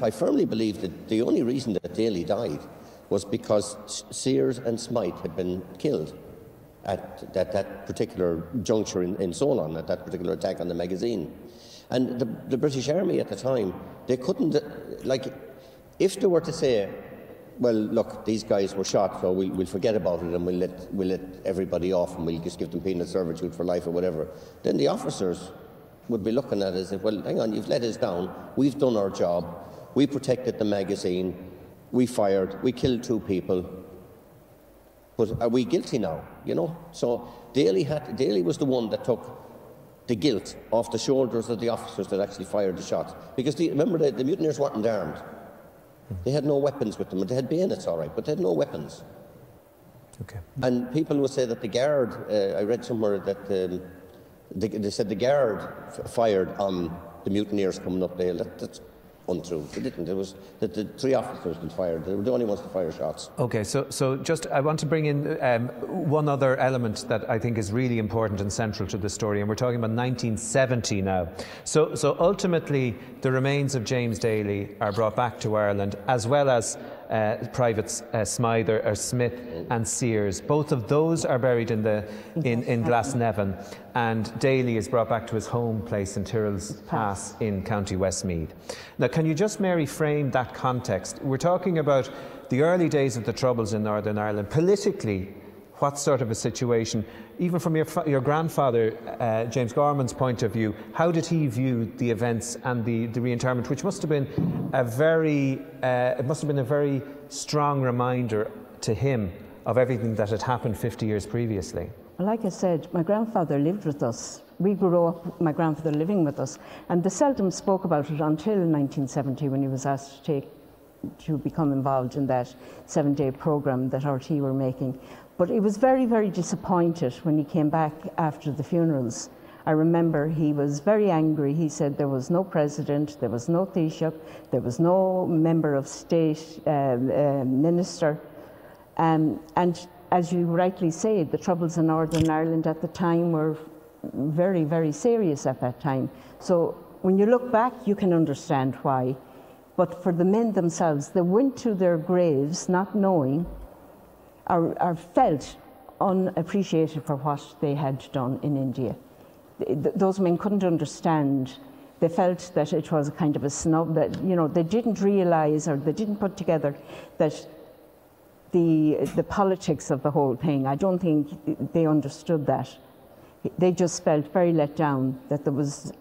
I firmly believe that the only reason that Daly died was because Sears and Smythe had been killed at that particular juncture in Solon, at that particular attack on the magazine. And the British Army at the time, they couldn't, like, if they were to say, well, look, these guys were shot, so we'll forget about it and we'll let everybody off and we'll just give them penal servitude for life or whatever, then the officers would be looking at it and say, well, hang on, you've let us down, we've done our job, we protected the magazine, we fired, we killed 2 people, but are we guilty now, you know? So Daly was the one that took the guilt off the shoulders of the officers that actually fired the shots. Because remember, the mutineers weren't armed. They had no weapons with them. They had bayonets, all right, but they had no weapons. Okay. And people would say that the guard, I read somewhere that they said the guard fired on the mutineers coming up Dale. That's untrue. They didn't. It was that the 3 officers that fired. They were the only ones to fire shots. Okay, so just I want to bring in one other element that I think is really important and central to the story, and we're talking about 1970 now. So ultimately, the remains of James Daly are brought back to Ireland, as well as Privates Smith and Sears. Both of those are buried in Glasnevin, and Daly is brought back to his home place in Tyrrell's Pass in County Westmeath. Now, can you just, Mary, frame that context? We're talking about the early days of the Troubles in Northern Ireland. Politically, what sort of a situation, even from your grandfather, James Gorman's point of view, how did he view the events and the reinterment, which must have been a very strong reminder to him of everything that had happened 50 years previously? Like I said, my grandfather lived with us. We grew up with my grandfather living with us, and they seldom spoke about it until 1970, when he was asked to become involved in that 7-day programme that RT were making. But he was very, very disappointed when he came back after the funerals. I remember he was very angry. He said there was no president, there was no Taoiseach, there was no member of state, minister. And as you rightly say, the Troubles in Northern Ireland at the time were very, very serious at that time. So when you look back, you can understand why. But for the men themselves, they went to their graves not knowing or felt unappreciated for what they had done in India. Those men couldn't understand. They felt that it was a kind of a snub, that, you know, they didn't realise, or they didn't put together that the politics of the whole thing. I don't think they understood that. They just felt very let down that there was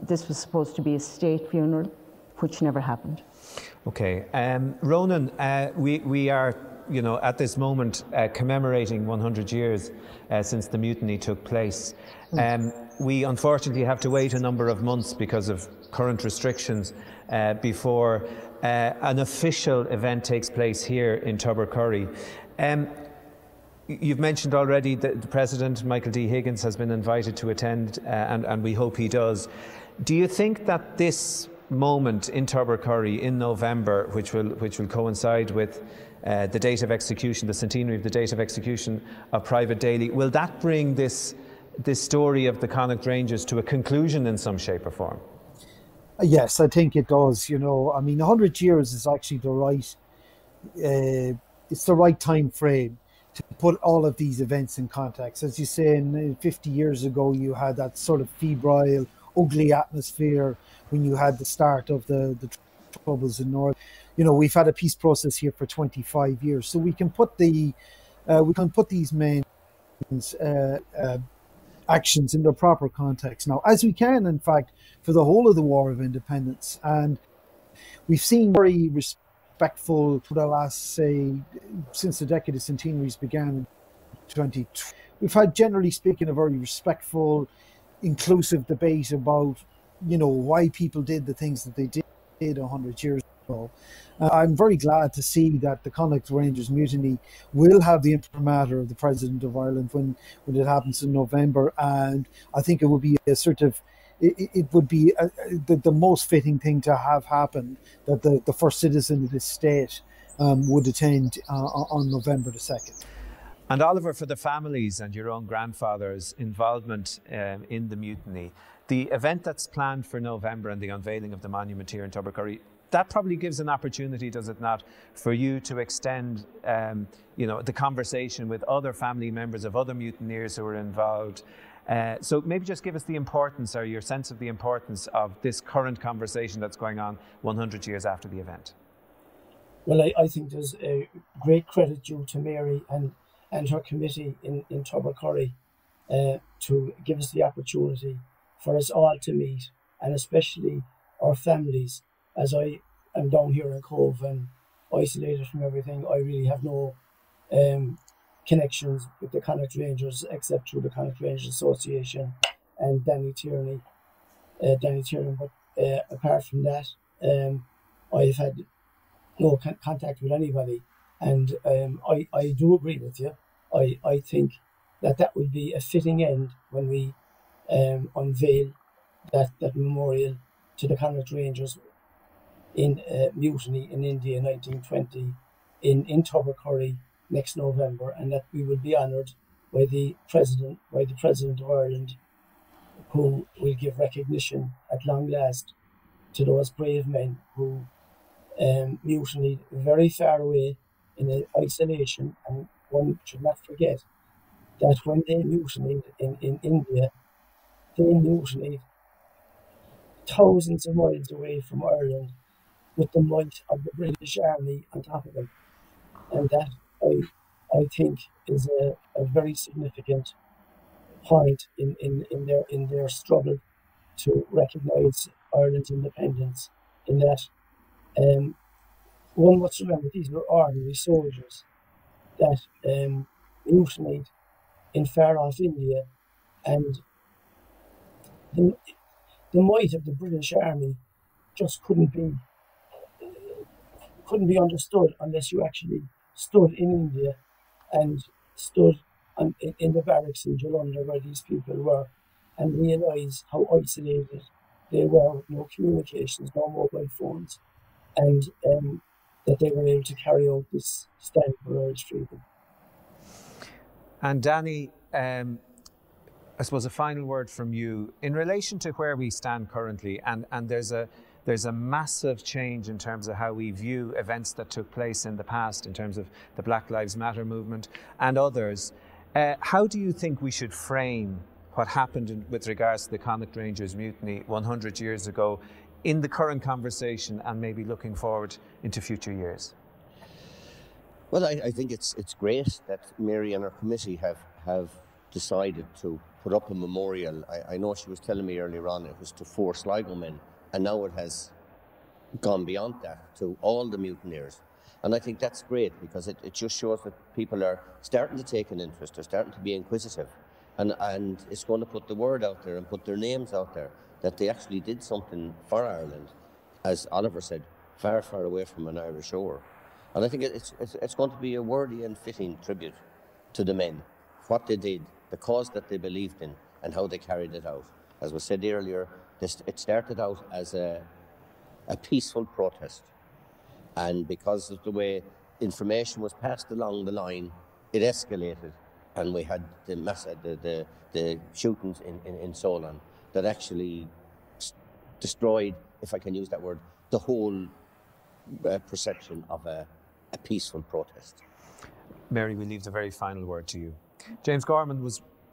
this was supposed to be a state funeral, which never happened. Okay, Ronan, we are, you know, at this moment commemorating 100 years since the mutiny took place. We unfortunately have to wait a number of months because of current restrictions before an official event takes place here in Tubbercurry. You've mentioned already that the President, Michael D. Higgins, has been invited to attend, and we hope he does. Do you think that this moment in Tubbercurry in November, which will coincide with the date of execution, the centenary of the date of execution of Private Daly, will that bring this story of the Connaught Rangers to a conclusion in some shape or form? Yes, I think it does. You know, I mean, 100 years is actually the right. It's the right time frame to put all of these events in context. As you say, 50 years ago, you had that sort of febrile, ugly atmosphere when you had the start of the Troubles in North. You know, we've had a peace process here for 25 years, so we can put these men's actions in their proper context now, as we can, in fact, for the whole of the War of Independence. And we've seen very respectful for the last, say, since the decade of centenaries began in 2020. We've had, generally speaking, a very respectful, inclusive debate about, you know, why people did the things that they did 100 years ago. I'm very glad to see that the Connaught Rangers Mutiny will have the imprimatur of the President of Ireland when it happens in November, and I think it would be a sort of, it would be the most fitting thing to have happen, that the first citizen of this state would attend on November the 2nd. And Oliver, for the families and your own grandfather's involvement in the mutiny, the event that's planned for November and the unveiling of the monument here in Tubbercurry, that probably gives an opportunity, does it not, for you to extend the conversation with other family members of other mutineers who are involved. So maybe just give us the importance, or your sense of the importance of this current conversation that's going on 100 years after the event. Well, I think there's a great credit due to Mary and her committee in Tubbercurry to give us the opportunity for us all to meet, and especially our families. As I am down here in Cove and isolated from everything, I really have no connections with the Connaught Rangers except through the Connaught Rangers Association and Danny Tiernan. But apart from that, I've had no contact with anybody, and I do agree with you. I think that would be a fitting end when we unveil that memorial to the Connaught Rangers in mutiny in India in 1920 in Tubbercurry next November, and that we will be honoured by the President of Ireland, who will give recognition at long last to those brave men who mutinied very far away in isolation. And one should not forget that when they mutinied in India, they mutinied thousands of miles away from Ireland with the might of the British Army on top of them. And that, I think, is a very significant point in their struggle to recognise Ireland's independence, in that one must remember these were ordinary soldiers that mutinied in far-off India, and the might of the British Army just couldn't be understood unless you actually stood in India and stood in the barracks in Jalandhar where these people were, and realised how isolated they were, no communications, no mobile phones, and that they were able to carry out this stand for Irish freedom. And Danny, I suppose a final word from you in relation to where we stand currently, and there's a massive change in terms of how we view events that took place in the past, in terms of the Black Lives Matter movement and others. How do you think we should frame what happened with regards to the Connaught Rangers Mutiny 100 years ago in the current conversation, and maybe looking forward into future years? Well, I think it's great that Mary and her committee have decided to put up a memorial. I know she was telling me earlier on it was to 4 Sligo men, and now it has gone beyond that to all the mutineers. And I think that's great, because it just shows that people are starting to take an interest, they're starting to be inquisitive, and it's going to put the word out there and put their names out there that they actually did something for Ireland, as Oliver said, far, far away from an Irish shore. And I think it's going to be a worthy and fitting tribute to the men, what they did, the cause that they believed in, and how they carried it out. As was said earlier, it started out as a peaceful protest, and because of the way information was passed along the line, it escalated, and we had the shootings in Solon that actually destroyed, if I can use that word, the whole perception of a peaceful protest. Mary, we leave the very final word to you. James Gorman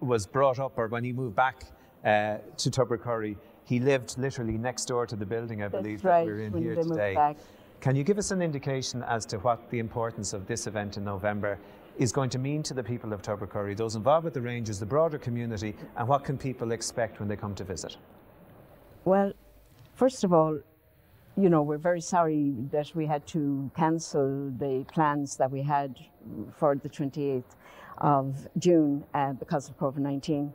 was brought up, or when he moved back to Tubbercurry, he lived literally next door to the building, I believe, that we're in here today. Can you give us an indication as to what the importance of this event in November is going to mean to the people of Tubbercurry, those involved with the Rangers, the broader community, and what can people expect when they come to visit? Well, first of all, you know, we're very sorry that we had to cancel the plans that we had for the 28th of June because of COVID-19.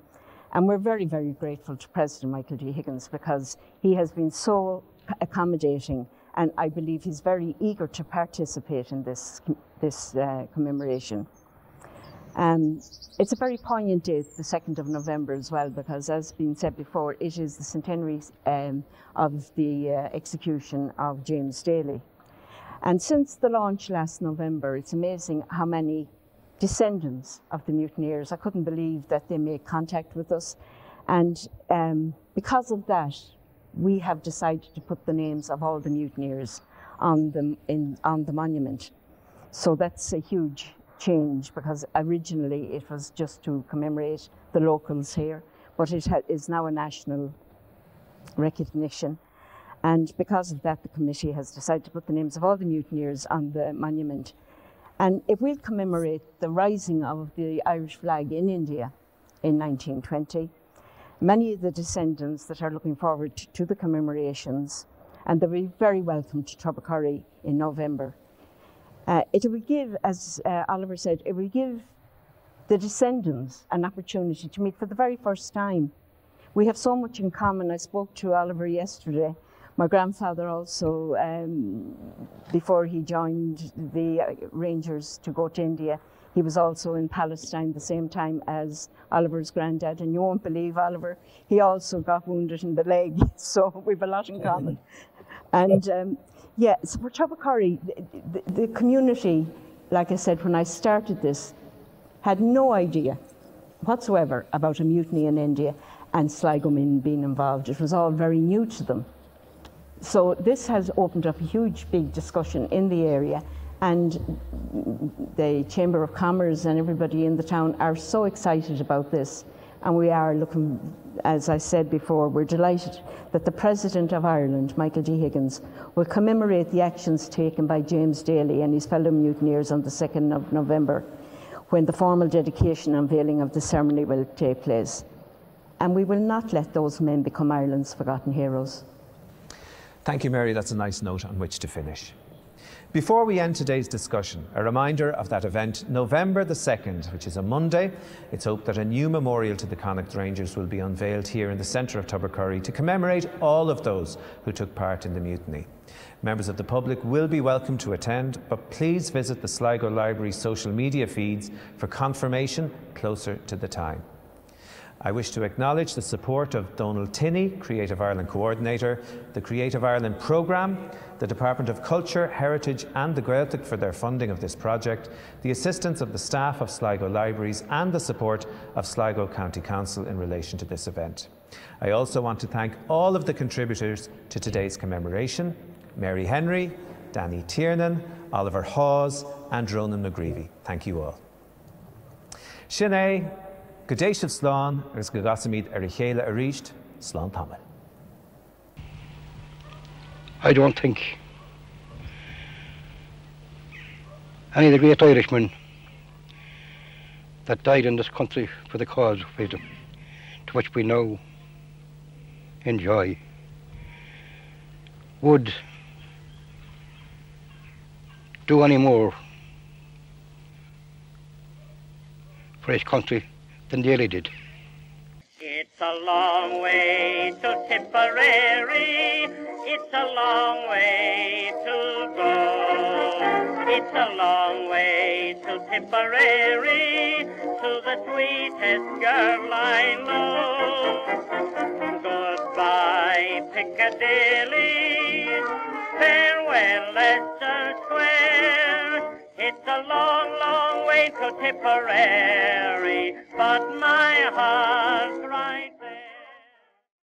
And we're very, very grateful to President Micheál D. Higgins, because he has been so accommodating, and I believe he's very eager to participate in this commemoration. It's a very poignant date, the 2nd of November as well, because as has been said before, it is the centenary of the execution of James Daly. And since the launch last November, it's amazing how many descendants of the mutineers. I couldn't believe that they made contact with us. And because of that, we have decided to put the names of all the mutineers on the monument. So that's a huge change, because originally it was just to commemorate the locals here, but it is now a national recognition. And because of that, the committee has decided to put the names of all the mutineers on the monument. And it will commemorate the rising of the Irish flag in India in 1920. Many of the descendants that are looking forward to the commemorations, and they'll be very welcome to Tubbercurry in November. It will give, as Oliver said, it will give the descendants an opportunity to meet for the very first time. We have so much in common. I spoke to Oliver yesterday. My grandfather also, before he joined the Rangers to go to India, he was also in Palestine the same time as Oliver's granddad. And you won't believe, Oliver, he also got wounded in the leg. So we've a lot in common. And yeah, so for Tubbercurry, the community, like I said, when I started this, had no idea whatsoever about a mutiny in India and Sligo men being involved. It was all very new to them. So this has opened up a huge, big discussion in the area, and the Chamber of Commerce and everybody in the town are so excited about this. And we are looking, as I said before, we're delighted that the President of Ireland, Micheál D. Higgins, will commemorate the actions taken by James Daly and his fellow mutineers on the 2nd of November, when the formal dedication and unveiling of the ceremony will take place. And we will not let those men become Ireland's forgotten heroes. Thank you, Mary. That's a nice note on which to finish. Before we end today's discussion, a reminder of that event, November the 2nd, which is a Monday. It's hoped that a new memorial to the Connaught Rangers will be unveiled here in the centre of Tubbercurry to commemorate all of those who took part in the mutiny. Members of the public will be welcome to attend, but please visit the Sligo Library social media feeds for confirmation closer to the time. I wish to acknowledge the support of Donald Tinney, Creative Ireland Coordinator, the Creative Ireland Programme, the Department of Culture, Heritage and the Gaeltacht for their funding of this project, the assistance of the staff of Sligo Libraries and the support of Sligo County Council in relation to this event. I also want to thank all of the contributors to today's commemoration: Mary Henry, Danny Tiernan, Oliver Hawes and Ronan McGreevy. Thank you all. Sinead, Gadéisih Slán, agus go gasamid ar a chéile a ríist, Slán Tamil. I don't think any of the great Irishmen that died in this country for the cause of freedom, to which we now enjoy, would do any more for his country than Daly did. It's a long way to Tipperary, it's a long way to go. It's a long way to Tipperary, to the sweetest girl I know. Goodbye Piccadilly, farewell Leicester Square. It's a long, long way to Tipperary, but my heart